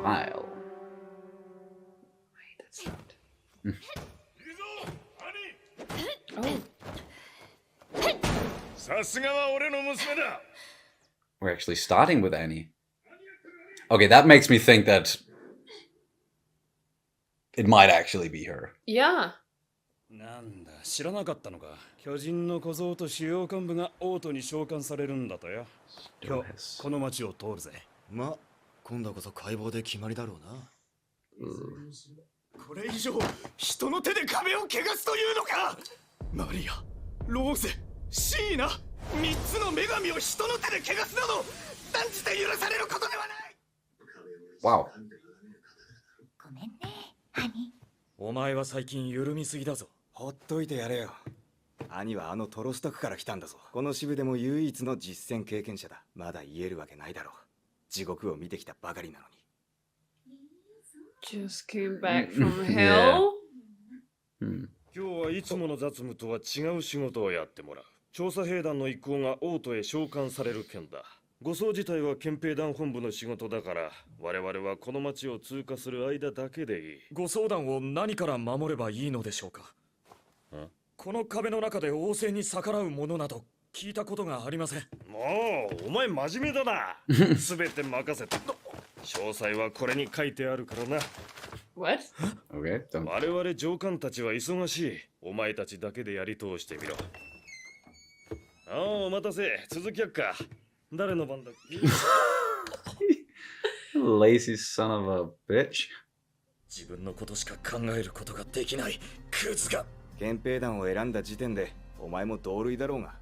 smile. Wait, that's not. We're actually starting with Annie. Okay, that makes me think that it might actually be her. Yeah. なんだ、知らなかったのか。巨人の小僧と主要幹部が王都に召喚されるんだとよ。今日この町を通るぜ。ま、今度こそ解剖で決まりだろうな。これ以上人の手で壁を汚すというのか。マリア、ローゼ、シーナ、3つの女神を人の手で汚すなど断じて許されることではない。 Wow. ごめんね、ハニ。お前は最近緩みすぎだぞ。ほっといてやれよ。兄はあのトロスタクから来たんだぞ。この支部でも唯一の実戦経験者だ。まだ言えるわけないだろう。地獄を見てきたばかりなのに。Just came back from hell? 今日はいつもの雑務とは違う仕事をやってもらう。調査兵団の一行が王都へ召喚される件だ。護送自体は憲兵団本部の仕事だから、我々はこの町を通過する間だけでいい。護送団を何から守ればいいのでしょうか。この壁の中で王政に逆らうものなど聞いたことがありません。もうお前真面目だな。すべて任せて。詳細はこれに書いてあるからな。What? Okay. 我々上官たちは忙しい。お前たちだけでやり通してみろ。ああ、お待たせ。続きやっか。誰の番だっけ。Lazy son of a bitch. 自分のことしか考えることができないクズが。憲兵団を選んだ時点でお前も同類だろうが。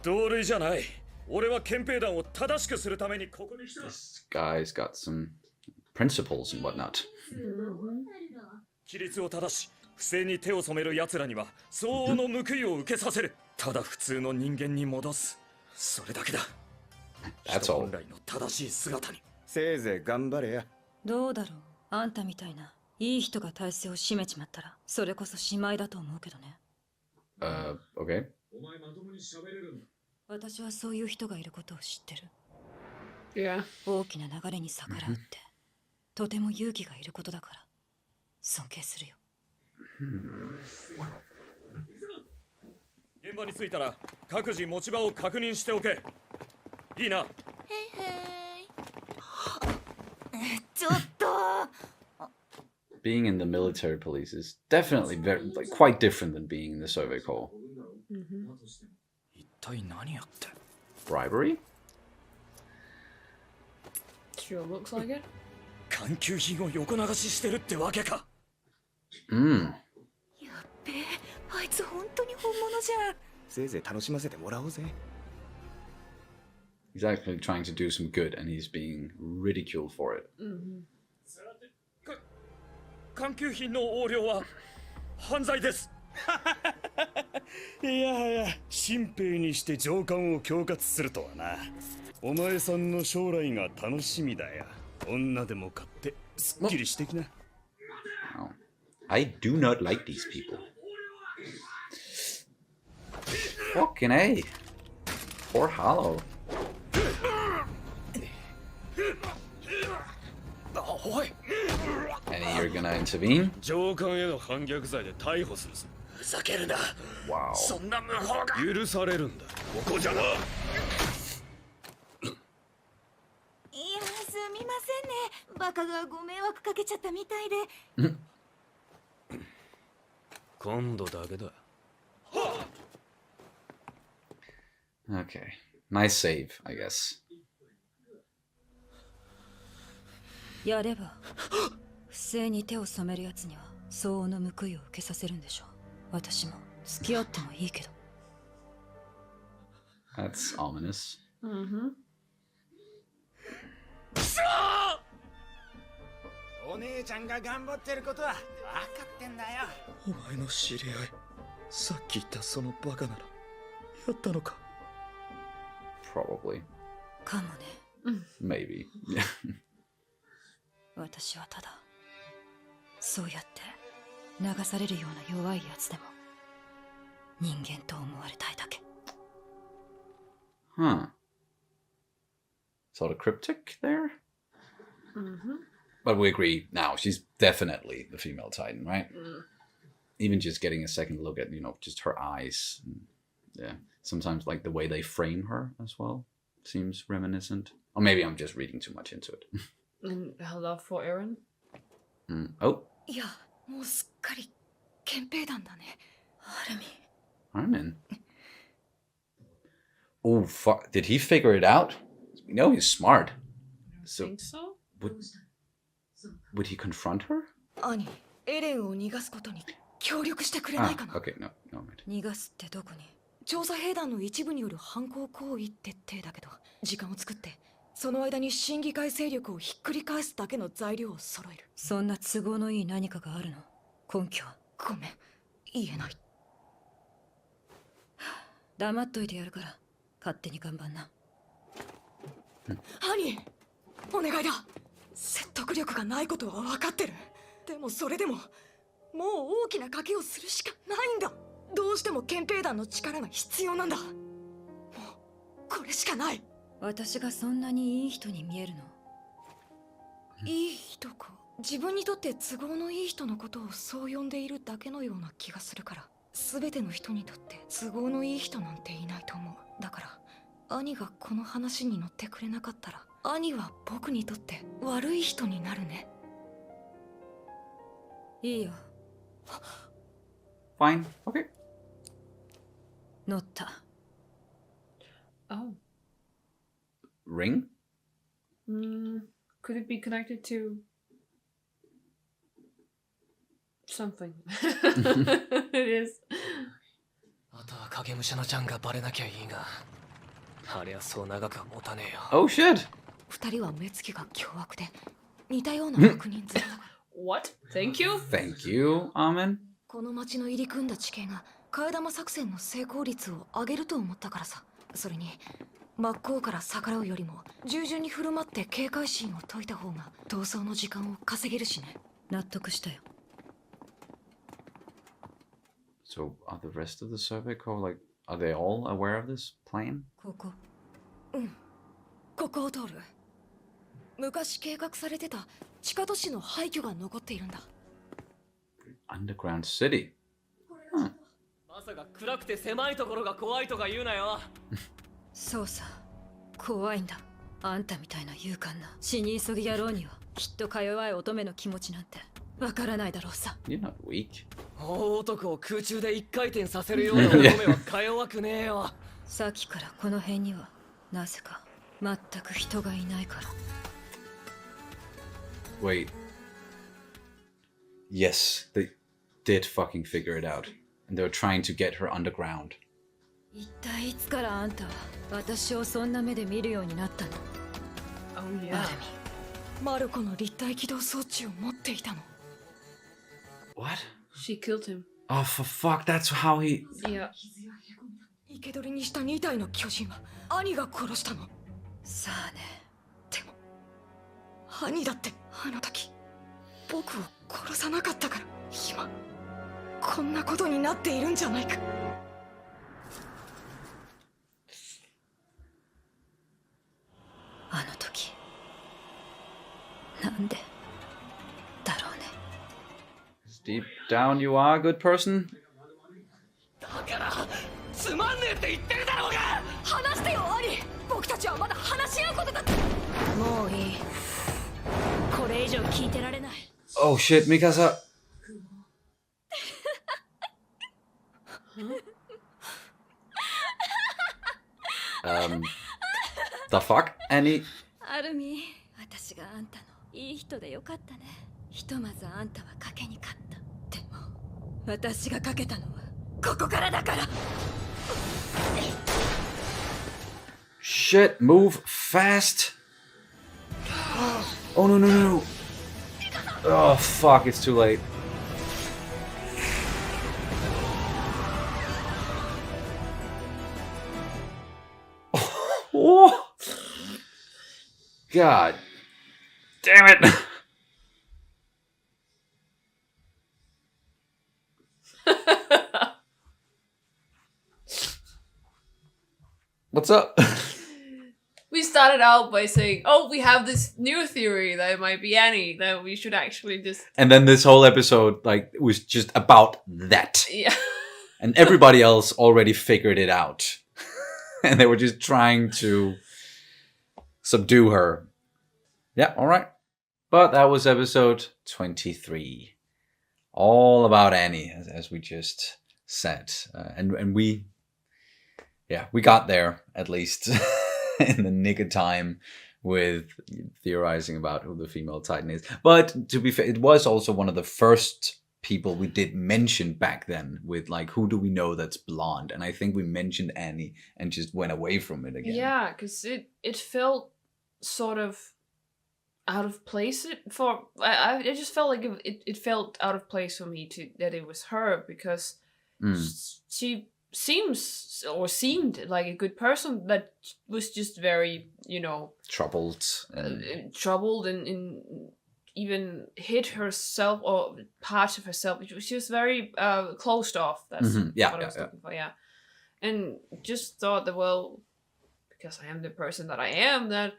同類じゃない。俺は憲兵団を正しくするためにここに来た。 This guy's got some principles and whatnot. 規律を正し、不正に手を染める奴らには相応の報いを受けさせる。ただ普通の人間に戻す。それだけだ。 That's 人 all. 本来の正しい姿に。せいぜい頑張れや。どうだろう。あんたみたいないい人が体制を占めちまったら、それこそしまいだと思うけどね。Okay. 私はそういう人がいることを知ってる。Yeah. 大きな流れに逆らうって、とても勇気がいることだから、尊敬するよ。現場に着いたら各自持ち場を確認しておけ。いいな。へいへい。ちょっと。Being in the military police is definitely quite different than being in the Soviet Corps. 一体何やって。 Bribery? Sure looks like it. 官給品を横流ししてるってわけか。やっべえ、あいつ本当に本物じゃん。せいぜい楽しませてもらおうぜ。He's actually trying to do some good and he's being ridiculed for it. 官給品の横領は犯罪です。いや新兵にして上官を恐喝するとはな。お前さんの将来が楽しみだよ。女でも買ってすっきりしてきな。Oh. I do not like these people. Fucking A. Poor Hollow. おい。And you're gonna intervene? 上官への反逆罪で逮捕するぞ。ふざけるな。 Wow. そんな無法が許されるんだ。ここじゃな。いや、すみませんね。バカがご迷惑かけちゃったみたいで。今度だけだ。Okay. Nice save, I guess. やれば不正に手を染めるやつには相応の報いを受けさせるんでしょう。私も付き合ってもいいけど。 That's ominous. お姉ちゃんが頑張ってることは分かってんだよ。お前の知り合い、さっき言ったそのバカならやったのか。 Probably. かもね。Maybe. 私はただそうやって流されるような弱いやつでも人間と思われたいだけ。Huh. sort of cryptic there. Mm-hmm. But we agree now, she's definitely the female Titan, right? Mm. Even just getting a second look at, just her eyes. Yeah. Sometimes like the way they frame her as well seems reminiscent. Or maybe I'm just reading too much into it. And her love for Eren. Oh. いや、もうすっかり憲兵団だね。アルミ。Armin. Oh, fuck. Did he figure it out? We know he's smart. So, Think so? would he confront her? 兄、エレンを逃がすことに協力してくれないかな。 okay, no, right. 逃がすってどこに？調査兵団の一部による反抗行為って体だけど、時間を作ってその間に審議会勢力をひっくり返すだけの材料を揃える。そんな都合のいい何かがあるの？根拠は？ごめん、言えない。黙っといてやるから勝手に頑張んな。兄、お願いだ。説得力がないことは分かってる。でもそれでももう大きな賭けをするしかないんだ。どうしても憲兵団の力が必要なんだ。もうこれしかない。私がそんなにいい人に見えるの？いい人か。自分にとって都合のいい人のことをそう呼んでいるだけのような気がするから。全ての人にとって都合のいい人なんていないと思う。だから兄がこの話に乗ってくれなかったら、兄は僕にとって悪い人になるね。いいよ。Fine. Okay. 乗った。Oh. Ring? Could it be connected to something? It is. あとは影武者のちゃんがバレなきゃいいが、あれはそう長くは持たねえよ。Oh shit! 二人は目つきが凶悪で似たような確認済みだから。What? Thank you? Thank you, Armin. この町の入り組んだ地形が替え玉作戦の成功率を上げると思ったからさ。それに真っ向から逆らうよりも従順に振る舞って警戒心を解いた方が逃走の時間を稼げるしね。納得したよ。So, are the rest of the survey corps, like, are they all aware of this plan? ここ。うん。ここを通る。昔計画されてた地下都市の廃墟が残っているんだ。Underground city. まさか暗くて狭いところが怖いとか言うなよ。そうさ。怖いんだ。あんたみたいな勇敢な死に急ぎ野郎にはきっとか弱い乙女の気持ちなんてわからないだろうさ。You're not weak. 大男を空中で一回転させるような乙女はか弱くねえよ。さっきからこの辺にはなぜか全く人がいないから。Wait. Yes, they did fucking figure it out. And they were trying to get her underground. 一体いつからあんたは私をそんな目で見るようになったの？ Oh アル yeah. ミ、マルコの立体起動装置を持っていたの。What? She killed him. Oh, for fuck, that's how he... Yeah. 生け捕りにした2体の巨人は兄が殺したの。さあね。でも兄だってあの時僕を殺さなかったから今こんなことになっているんじゃないか。あの時なんでだろうね。Deep down you are a good person. だからつまんねえって言ってるだろうが。話してよ兄。僕たちはまだ話し合うことだって。もういい。これ以上聞いてられない。 Oh shit, Mikasa. The fuck? Annie? アルミ、私があんたのいい人でよかったね。ひとまずあんたは賭けに勝った。でも私が賭けたのはここからだから。 Shit, move fast. Oh no no no. Oh fuck, it's too late. Oh. God damn it. What's up? We stopped started out by saying, "Oh, we have this new theory that it might be Annie, that we should actually just." And then this whole episode, like, was just about that. Yeah. And everybody else already figured it out. And they were just trying to subdue her. Yeah, all right. But that was episode 23. All about Annie, as we just said. And we got there, at least, in the nick of time with theorizing about who the female Titan is. But to be fair, it was also one of the first people we did mention back then with, like, who do we know that's blonde? And I think we mentioned Annie and just went away from it again. Yeah, because it felt sort of out of place I just felt like it felt out of place for me that it was her, because she seemed like a good person that was just very, troubled and even hid herself or parts of herself. She was very closed off. That's what I was looking for. Yeah, and just thought that, well, because I am the person that I am, that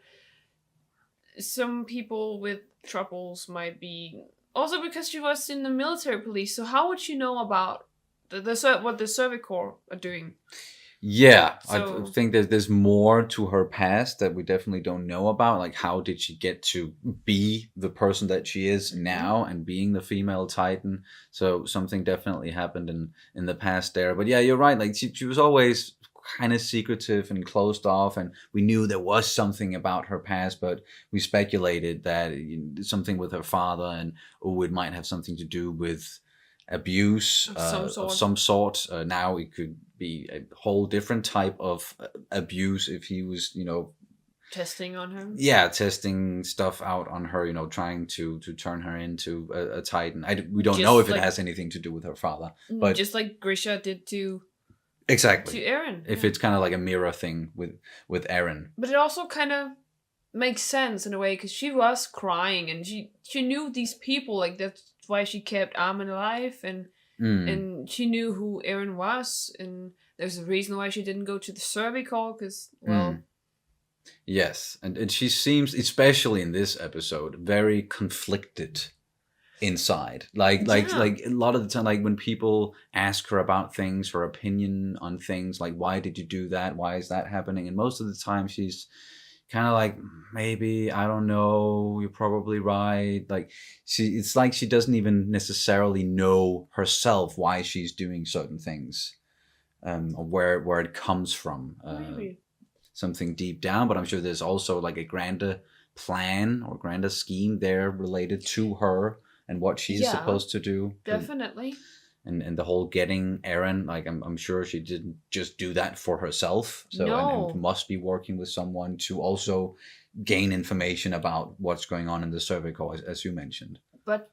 some people with troubles might be also because she was in the military police. So how would she know about what the Service Corps are doing? Yeah, So, I think there's more to her past that we definitely don't know about. Like, how did she get to be the person that she is now and being the female Titan? So something definitely happened in the past there. But yeah, you're right. Like, she was always kind of secretive and closed off, and we knew there was something about her past, but we speculated that something with her father, and it might have something to do with abuse of some sort. Now it could be a whole different type of abuse if he was, testing on her. Yeah, testing stuff out on her, trying to turn her into a Titan. We don't know if it has anything to do with her father, but just like Grisha did to Eren. If it's kind of like a mirror thing with Eren. But it also kind of makes sense in a way, because she was crying and she knew these people, like that's why she kept Armin alive, and she knew who Eren was, and there's a reason why she didn't go to the Service Corps, because, well... Yes, and she seems, especially in this episode, very conflicted inside. Like a lot of the time, like when people ask her about things, her opinion on things, like, why did you do that? Why is that happening? And most of the time she's kind of like, maybe, I don't know, you're probably right. Like, it's like she doesn't even necessarily know herself why she's doing certain things, or where it comes from. Maybe. Something deep down, but I'm sure there's also like a grander plan or grander scheme there related to her and what she's supposed to do. Definitely. And the whole getting Eren, like I'm sure she didn't just do that for herself. So and must be working with someone to also gain information about what's going on in the Service Corps, as you mentioned. But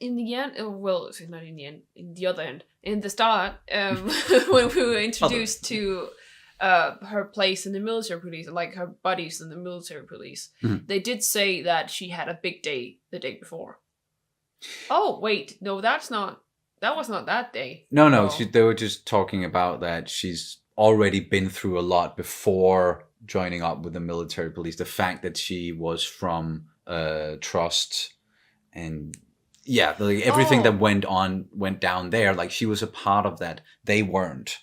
in the end, well, not in the end, in the other end, in the start, when we were introduced to her place in the military police, like her buddies in the military police, they did say that she had a big day the day before. Oh, wait, no, that was not that day. No. They were just talking about that she's already been through a lot before joining up with the military police. The fact that she was from Trust, and like everything that went down there, like she was a part of that. They weren't.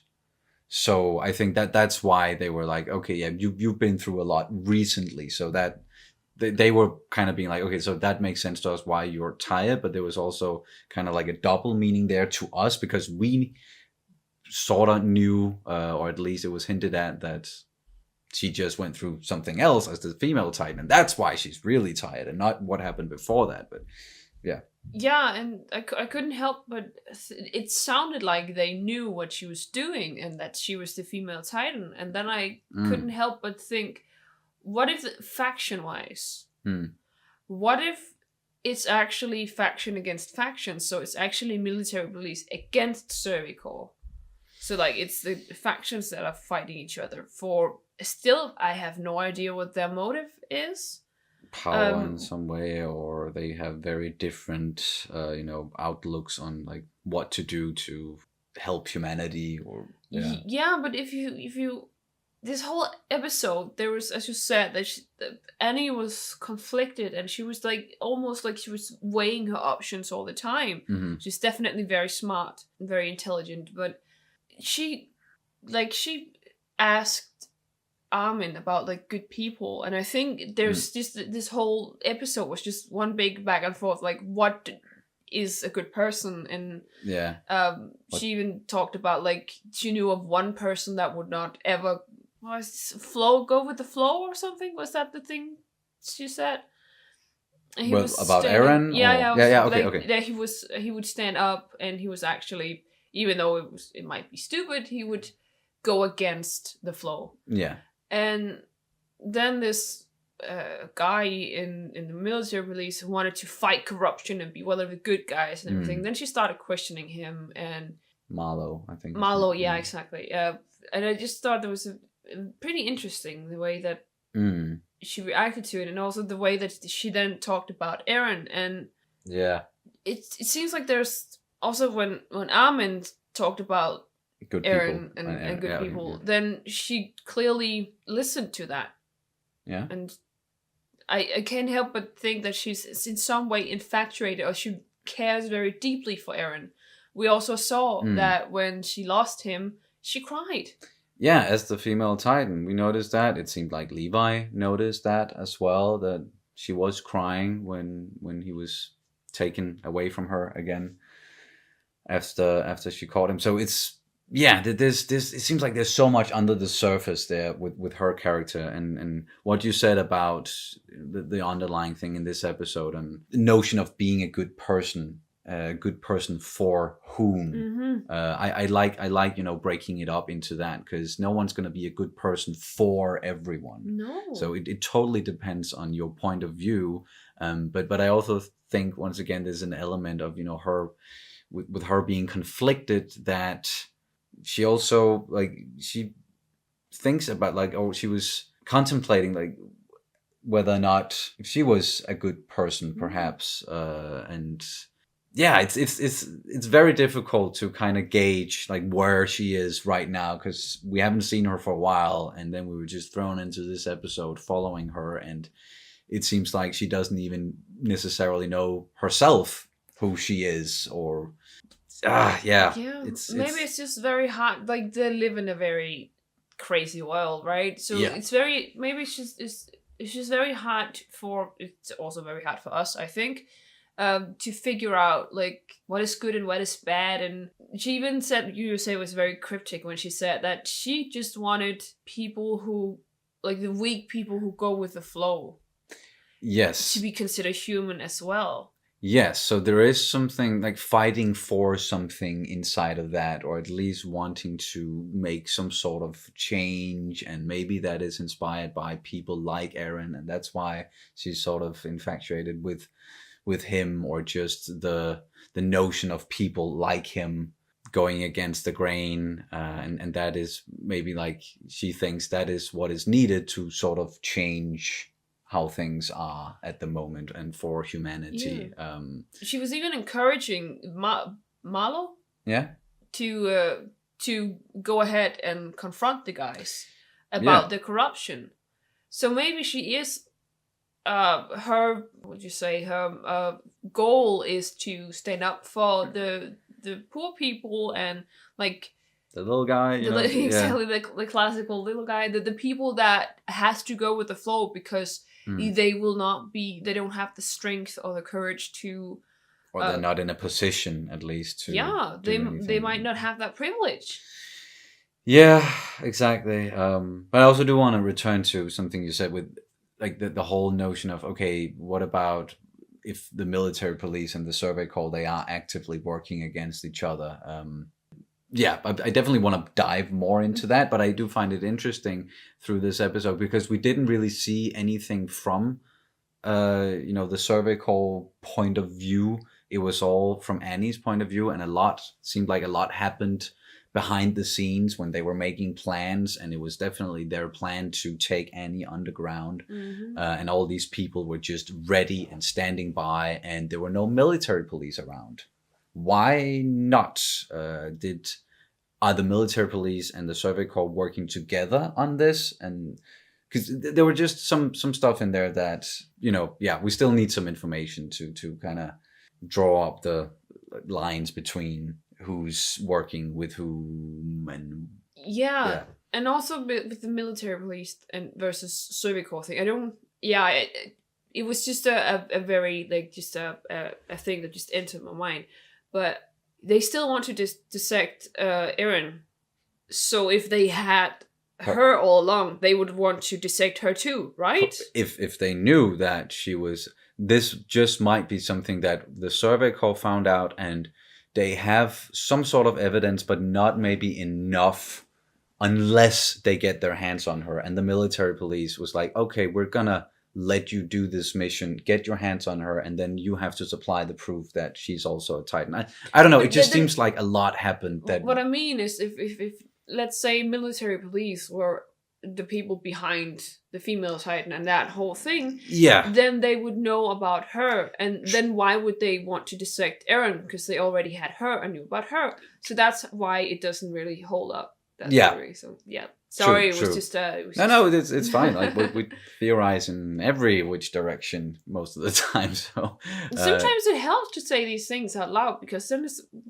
So I think that's why they were like, okay, yeah, you've been through a lot recently. So that they were kind of being like, okay, so that makes sense to us why you're tired. But there was also kind of like a double meaning there to us, because we sort of knew, or at least it was hinted at, that she just went through something else as the female Titan. And that's why she's really tired, and not what happened before that. But yeah. Yeah, and I couldn't help but it sounded like they knew what she was doing and that she was the female Titan. And then I couldn't help but think, what if faction-wise? What if it's actually faction against faction? So it's actually military police against Service Corps. So like it's the factions that are fighting each other for... Still, I have no idea what their motive is. Power in some way, or they have very different outlooks on like what to do to help humanity, or but if you this whole episode, there was, as you said, that Annie was conflicted, and she was like almost like she was weighing her options all the time. Mm-hmm. She's definitely very smart and very intelligent, but she asked Armin about like good people, and I think there's just this whole episode was just one big back and forth, like what is a good person, and she even talked about like she knew of one person that would not ever go with the flow or something. Was that the thing she said? And he was about standing, Aaron? Okay. That he would stand up, and he was actually, even though it might be stupid, he would go against the flow. Yeah. And then this guy in the military police who wanted to fight corruption and be one of the good guys and everything. Then she started questioning him, and Marlowe, I think. Marlowe, yeah, exactly. And I just thought there was a pretty interesting the way that she reacted to it, and also the way that she then talked about Aaron. And it seems like there's also when Armin talked about good Aaron people. and good people, then she clearly listened to that. Yeah. And I can't help but think that she's in some way infatuated, or she cares very deeply for Aaron. We also saw that when she lost him, she cried. Yeah, as the female Titan, we noticed that. It seemed like Levi noticed that as well, that she was crying when he was taken away from her again after she caught him. So it's, this it seems like there's so much under the surface there with her character, and what you said about the underlying thing in this episode, and the notion of being a good person for whom. I like breaking it up into that, because no one's going to be a good person for everyone. No. So it totally depends on your point of view. But I also think, once again, there's an element of her with her being conflicted, that she also she thinks about she was contemplating whether or not she was a good person, perhaps, and it's very difficult to kind of gauge where she is right now, because we haven't seen her for a while, and then we were just thrown into this episode following her, and it seems like she doesn't even necessarily know herself who she is, or it's just very hard. Like, they live in a very crazy world, right? So it's very, maybe it's just very hard it's also very hard for us, I think, to figure out what is good and what is bad. And she even said, you say, was very cryptic when she said that she just wanted people who, the weak people who go with the flow, to be considered human as well. Yes, so there is something fighting for something inside of that, or at least wanting to make some sort of change, and maybe that is inspired by people like Aaron, and that's why she's sort of infatuated with him, or just the notion of people like him going against the grain, and that is maybe she thinks that is what is needed to sort of change how things are at the moment and for humanity. She was even encouraging Marlo to go ahead and confront the guys about the corruption. So maybe she is her goal is to stand up for the poor people, and the little guy, the classical little guy, the people that has to go with the flow, because they don't have the strength or the courage to, or they're not in a position, at least, to they might not have that privilege. Yeah, exactly. But I also do want to return to something you said with the whole notion of, okay, what about if the military police and the survey call, they are actively working against each other? I definitely want to dive more into that, but I do find it interesting through this episode, because we didn't really see anything from the survey call point of view. It was all from Annie's point of view, and seemed like a lot happened behind the scenes when they were making plans, and it was definitely their plan to take Annie underground, and all these people were just ready and standing by, and there were no military police around. Why not? Did are the military police and the survey corps working together on this? And because there were just some stuff in there that, you know, yeah, we still need some information to kind of draw up the lines between who's working with whom and yeah. And also with the military police and versus survey corps thing, it was just a very like just a thing that just entered my mind. But they still want to dissect Erin. So if they had her all along, they would want to dissect her too, right? If they knew that she was, this just might be something that the survey corps found out, and they have some sort of evidence, but not maybe enough, unless they get their hands on her. And the military police was like, okay, we're gonna let you do this mission, get your hands on her, and then you have to supply the proof that she's also a Titan. I don't know, it just seems like a lot happened. That what I mean is if let's say military police were the people behind the female Titan and that whole thing, then they would know about her, and then why would they want to dissect Erin? Because they already had her and knew about her. So that's why it doesn't really hold up, that theory. So yeah. Sorry, true, it was just... No, it's fine. Like we theorize in every which direction most of the time. So sometimes it helps to say these things out loud, because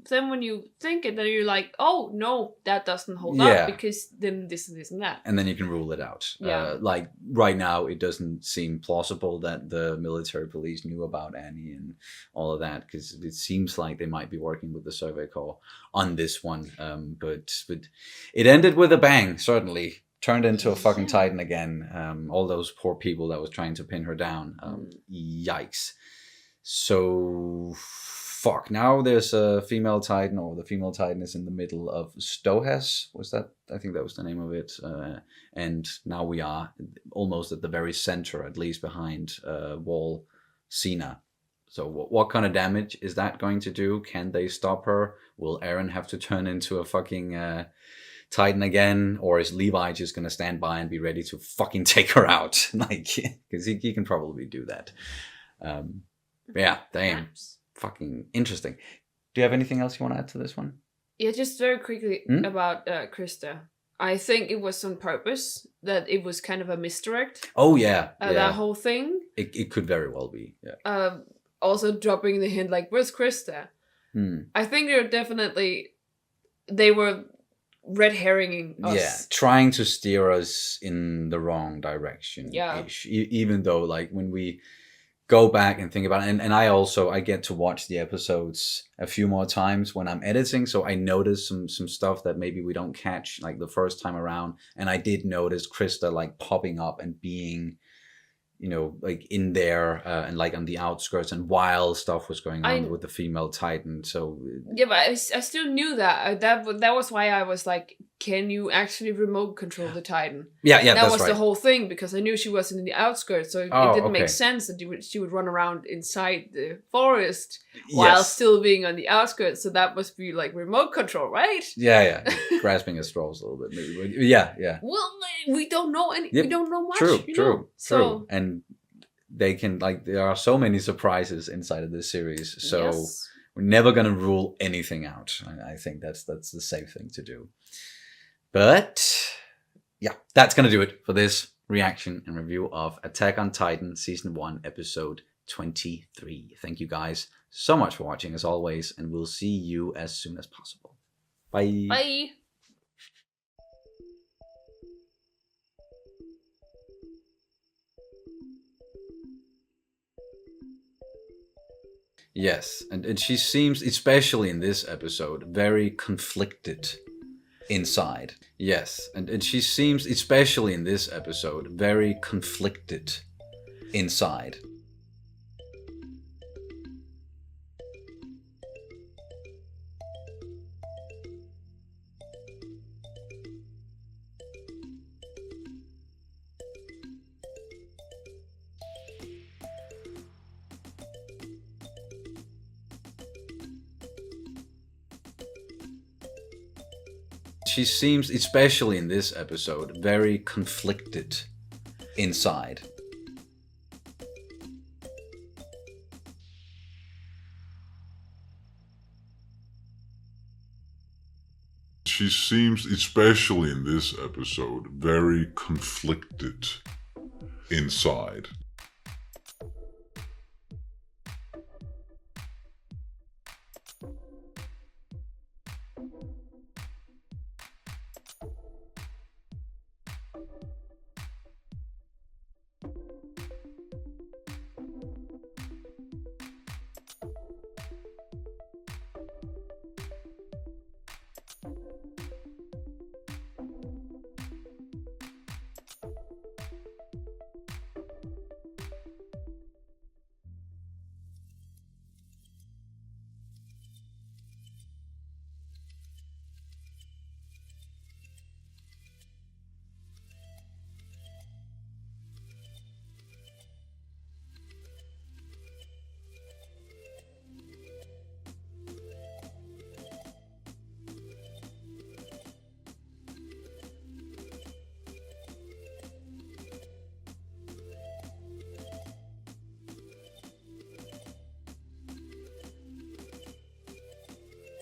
then when you think it, then you're like, oh, no, that doesn't hold up, because then this and this and that. And then you can rule it out. Yeah. Like right now, it doesn't seem plausible that the military police knew about Annie and all of that, because it seems like they might be working with the survey corps on this one. But it ended with a bang, certainly. Turned into a fucking Titan again. All those poor people that was trying to pin her down. Yikes. So, fuck. Now there's a female Titan, or the female Titan is in the middle of Stohas. Was that? I think that was the name of it. And now we are almost at the very center, at least behind Wall Cena. So what kind of damage is that going to do? Can they stop her? Will Erin have to turn into a fucking... Titan again, or is Levi just gonna stand by and be ready to fucking take her out? Like, because he can probably do that. Yeah, damn. Fucking interesting. Do you have anything else you want to add to this one? Yeah, just very quickly about Krista. I think it was on purpose, that it was kind of a misdirect. Oh, yeah. That whole thing. It could very well be, yeah. Also dropping the hint, like, where's Krista? I think they were red herringing us. Yeah, trying to steer us in the wrong direction. Yeah. Even though, like, when we go back and think about it, and I get to watch the episodes a few more times when I'm editing, so I notice some stuff that maybe we don't catch, like, the first time around. And I did notice Krista, like, popping up and being, you know, like, in there and, like, on the outskirts, and while stuff was going on with the female Titan. So yeah, but I still knew that. That was why I was like, can you actually remote control the Titan? Yeah, that was right. The whole thing, because I knew she wasn't in the outskirts, so it didn't make sense that she would run around inside the forest while still being on the outskirts. So that must be like remote control, right? Yeah, grasping at straws a little bit, maybe. But yeah. Well, we don't know we don't know much. True. So and they can, like, there are so many surprises inside of this series. So we're never gonna rule anything out. I think that's the safe thing to do. But yeah, that's gonna do it for this reaction and review of Attack on Titan Season 1, Episode 23. Thank you guys so much for watching, as always, and we'll see you as soon as possible. Bye. Bye. Yes, and she seems, especially in this episode, very conflicted inside. Yes, and she seems, especially in this episode, very conflicted inside. She seems, especially in this episode, very conflicted inside. She seems, especially in this episode, very conflicted inside.